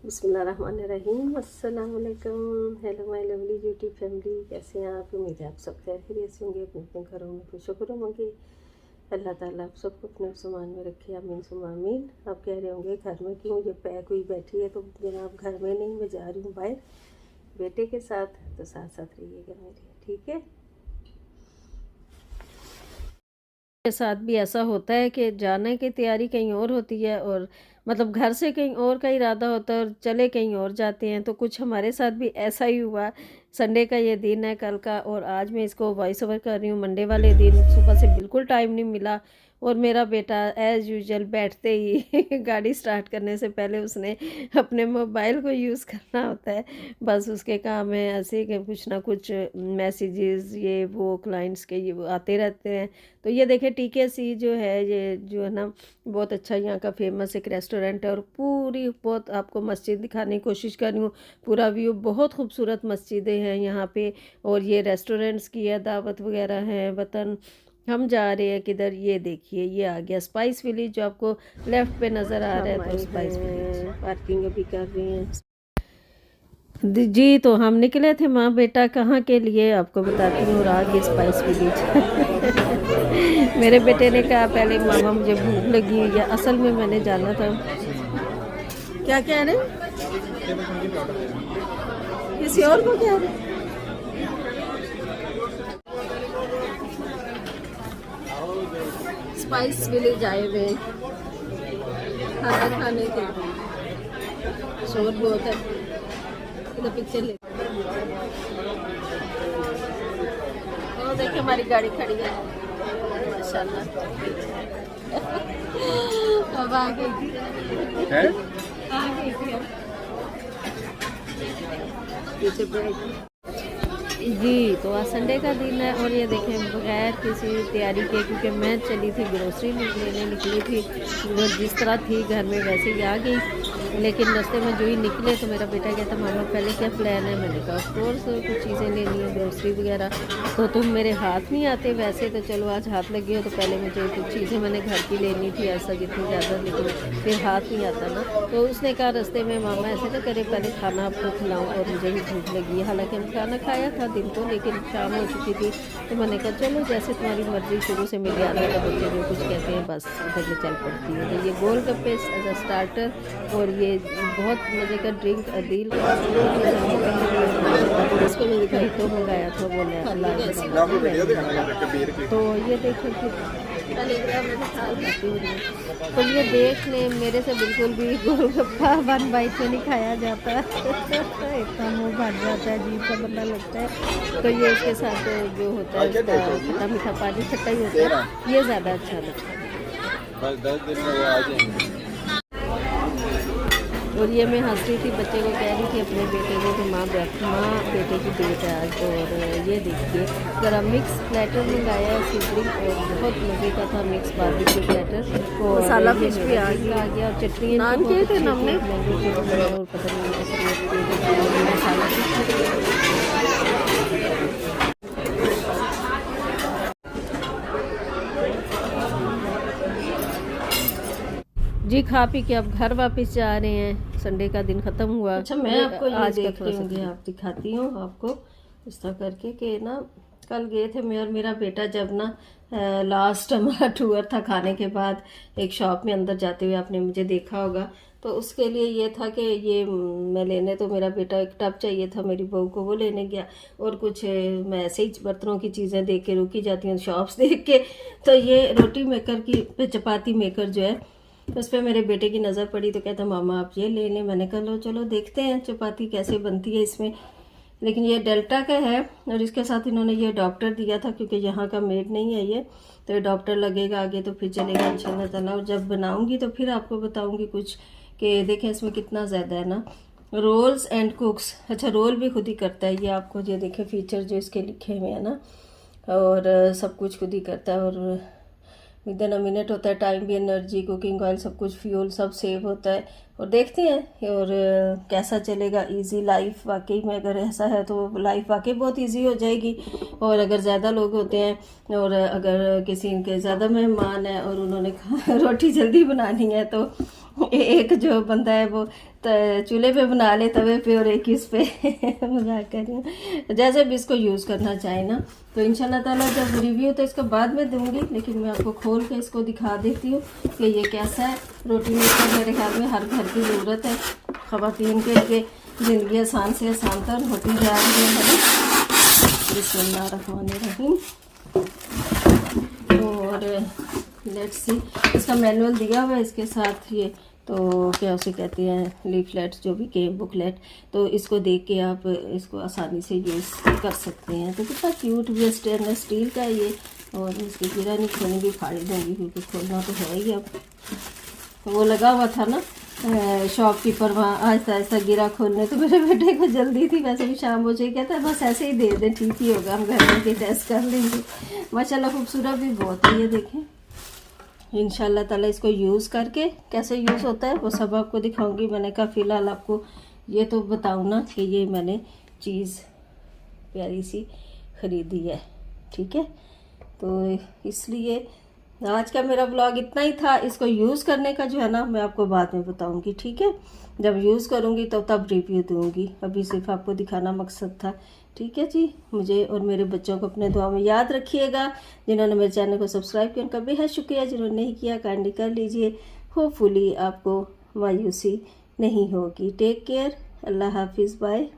बिस्मिल्लाहिर्रहमानिर्रहीम। अस्सलाम वालेकुम। Hello my lovely YouTube family, कैसे हैं आप? उम्मीद है आप सब खैरियत से होंगे, अपने अपने घरों में खुशखुश होंगे। अल्लाह ताला आप सबको अपने सामान में रखे, आमीन सुम्मा आमीन। आप कह रहे होंगे घर में क्यों ये पैक हुई बैठी है? तो जनाब घर में नहीं, मैं जा रही हूँ बाहर बेटे के साथ, तो साथ साथ रहिएगा मेरे, ठीक है। के साथ भी ऐसा होता है कि जाने की तैयारी कहीं और होती है, और मतलब घर से कहीं और का इरादा होता है और चले कहीं और जाते हैं। तो कुछ हमारे साथ भी ऐसा ही हुआ। संडे का ये दिन है कल का, और आज मैं इसको वॉइस ओवर कर रही हूँ। मंडे वाले दिन सुबह से बिल्कुल टाइम नहीं मिला, और मेरा बेटा एज़ यूजुअल बैठते ही गाड़ी स्टार्ट करने से पहले उसने अपने मोबाइल को यूज़ करना होता है। बस उसके काम है ऐसे कि कुछ ना कुछ मैसेजेस ये वो क्लाइंट्स के ये वो आते रहते हैं। तो ये देखें TKC जो है, ये जो है ना बहुत अच्छा यहाँ का फेमस एक रेस्टोरेंट है, और पूरी बहुत आपको मस्जिद दिखाने की कोशिश कर रही हूँ। पूरा व्यू, बहुत खूबसूरत मस्जिदें हैं यहाँ पे, और ये रेस्टोरेंट्स की है, दावत वगैरह है। वतन हम जा रहे हैं किधर, ये देखिए ये आ गया स्पाइस विलेज, जो आपको लेफ्ट पे नज़र आ रहा है। तो स्पाइस विलेज पार्किंग अभी कर रही हैं जी। तो हम निकले थे माँ बेटा कहाँ के लिए आपको बताती हूँ, और आगे स्पाइस विलेज मेरे बेटे ने कहा पहले मामा मुझे भूख लगी हुई है। असल में मैंने जाना था। क्या कह रहे किसी और को कह रहे? स्पाइस विलेज आए हुए खाना खाने के, शोर बहुत है। तो पिक्चर ले, और देखिए हमारी गाड़ी खड़ी है माशाल्लाह। अब आ गई थी पीछे ब्रेक जी। तो आज संडे का दिन है, और ये देखें बगैर किसी तैयारी के, क्योंकि मैं चली थी ग्रोसरी लेने निकली थी, जिस तरह थी घर में वैसे ही आ गई। लेकिन रास्ते में जो ही निकले तो मेरा बेटा कहता मामा पहले क्या प्लान है? मैंने कहा ऑफ कोर्स कुछ चीज़ें लेनी है ग्रोसरी वगैरह। तो तुम मेरे हाथ नहीं आते वैसे, तो चलो आज हाथ लगे हो तो पहले मुझे कुछ चीज़ें मैंने घर की लेनी थी, ऐसा जितनी ज़्यादा, लेकिन फिर हाथ नहीं आता ना। तो उसने कहा रास्ते में मामा ऐसे ना करे, पहले खाना आपको खिलाऊँ, और मुझे भी भूख लगी है। हालांकि हम खाना खाया था दिन को, लेकिन शाम हो चुकी थी। तो मैंने कहा चलो जैसे तुम्हारी मर्जी, शुरू से मेरी आदत है बच्चे जो कुछ कहते हैं बस उधर में चल पड़ती है। तो ये गोलगप्पे एज अ स्टार्टर, और ये बहुत मज़े का ड्रिंक अदील इसको मैं दिखाई तो मंगाया था, बोले तो ये देखो तो ये देख लें, मेरे से बिल्कुल भी गोलगप्पा 1 बाइट में नहीं खाया जाता इतना मुँह भर जाता है, अजीब सा बंदा लगता है। तो ये इसके साथ जो होता है खट्टा मीठा पानी खट्टा ही होता है, ये ज़्यादा अच्छा लगता है। बस 10 दिन में वो आ जाएंगे। और ये मैं हंस रही थी, बच्चे को कह रही थी अपने बेटे को कि माँ बेटे की डेट है आज। और ये देखिए ज़रा मिक्स प्लेटर मंगाया है सिबलिंग, और बहुत मज़े का था मिक्स बारबेक्यू प्लेटर, और मसाला फिश भी आ गया, और चटनी नान किए थे हमने, और पता नहीं मसाला फिश जी। खा पी के अब घर वापस जा रहे हैं, संडे का दिन ख़त्म हुआ। अच्छा मैं आपको आज का थोड़ा सा आप दिखाती हूँ आपको इस तरह करके कि ना, कल गए थे मैं और मेरा बेटा, जब ना लास्ट हमारा टूर था खाने के बाद, एक शॉप में अंदर जाते हुए आपने मुझे देखा होगा। तो उसके लिए ये था कि ये मैं लेने, तो मेरा बेटा एक टब चाहिए था मेरी बहू को, वो लेने गया। और कुछ मैं ऐसे ही बर्तनों की चीज़ें देख के रुकी जाती हूँ शॉप्स देख के। तो ये रोटी मेकर की चपाती मेकर जो है, उस पर मेरे बेटे की नज़र पड़ी, तो कहता मामा आप ये ले लें। मैंने कहा लो चलो देखते हैं चपाती कैसे बनती है इसमें। लेकिन ये डेल्टा का है, और इसके साथ इन्होंने ये अडॉप्टर दिया था, क्योंकि यहाँ का मेड नहीं है ये, तो अडॉप्टर लगेगा आगे तो फिर चलेगा इंशाल्लाह ताला। और जब बनाऊँगी तो फिर आपको बताऊँगी कुछ, कि देखें इसमें कितना ज़्यादा है ना। रोल्स एंड कुक्स, अच्छा रोल भी खुद ही करता है ये, आपको ये देखें फीचर जो इसके लिखे हुए हैं ना, और सब कुछ खुद ही करता है। और विदिन अ मिनट होता है, टाइम भी, एनर्जी, कुकिंग ऑयल, सब कुछ, फ्यूल सब सेव होता है। और देखते हैं और कैसा चलेगा। इजी लाइफ वाकई में अगर ऐसा है तो लाइफ वाकई बहुत इजी हो जाएगी। और अगर ज़्यादा लोग होते हैं और अगर किसी के ज़्यादा मेहमान है और उन्होंने रोटी जल्दी बनानी है तो एक जो बंदा है वो चूल्हे पे बना ले तवे पे, और एक इस पे मजाक कर रही हूँ। जैसे भी इसको यूज़ करना चाहे ना, तो इंशाल्लाह ताला जब रिव्यू तो इसको बाद में दूंगी, लेकिन मैं आपको खोल के इसको दिखा देती हूँ कि ये कैसा है। रोटी मेकर मेरे ख्याल में हर घर की ज़रूरत है, ख़वातीन के लिए ज़िंदगी आसान से आसान तर होती जा रही है। बिस्मिल्लाहिर्रहमानिर्रहीम। और लेट्स सी, इसका मैनुअल दिया हुआ है इसके साथ, ये तो क्या उसे कहते हैं लीफलेट, जो भी गेम बुकलेट, तो इसको देख के आप इसको आसानी से यूज़ कर सकते हैं। तो कितना क्यूट भी है, स्टेनलेस स्टील का है ये, और इसकी गिरा नहीं खोलने भी फाड़ी दूँगी क्योंकि खोलना तो है ही। अब वो लगा हुआ था ना शॉपकीपर वहाँ, आहिस्ता आहिस्ता गिरा खोलने, तो मेरे बेटे को जल्दी थी, वैसे भी शाम हो जाए, कहता है बस ऐसे ही दे दें ठीक ही होगा, हम घर में के टेस्ट कर लेंगे। माशाल्लाह खूबसूरत भी बहुत है ये, देखें। इंशाल्लाह ताला इसको यूज़ करके कैसे यूज़ होता है वो सब आपको दिखाऊंगी। मैंने कहा फ़िलहाल आपको ये तो बताऊँ ना कि ये मैंने चीज़ प्यारी सी ख़रीदी है, ठीक है। तो इसलिए आज का मेरा ब्लॉग इतना ही था। इसको यूज़ करने का जो है ना मैं आपको बाद में बताऊंगी, ठीक है। जब यूज़ करूंगी तो तब रिव्यू दूंगी, अभी सिर्फ आपको दिखाना मकसद था, ठीक है जी। मुझे और मेरे बच्चों को अपने दुआ में याद रखिएगा। जिन्होंने मेरे चैनल को सब्सक्राइब किया उनका बेहद शुक्रिया, जिन्होंने नहीं किया काइंडली कर लीजिए। होपफुली आपको मायूसी नहीं होगी। टेक केयर, अल्लाह हाफिज़, बाय।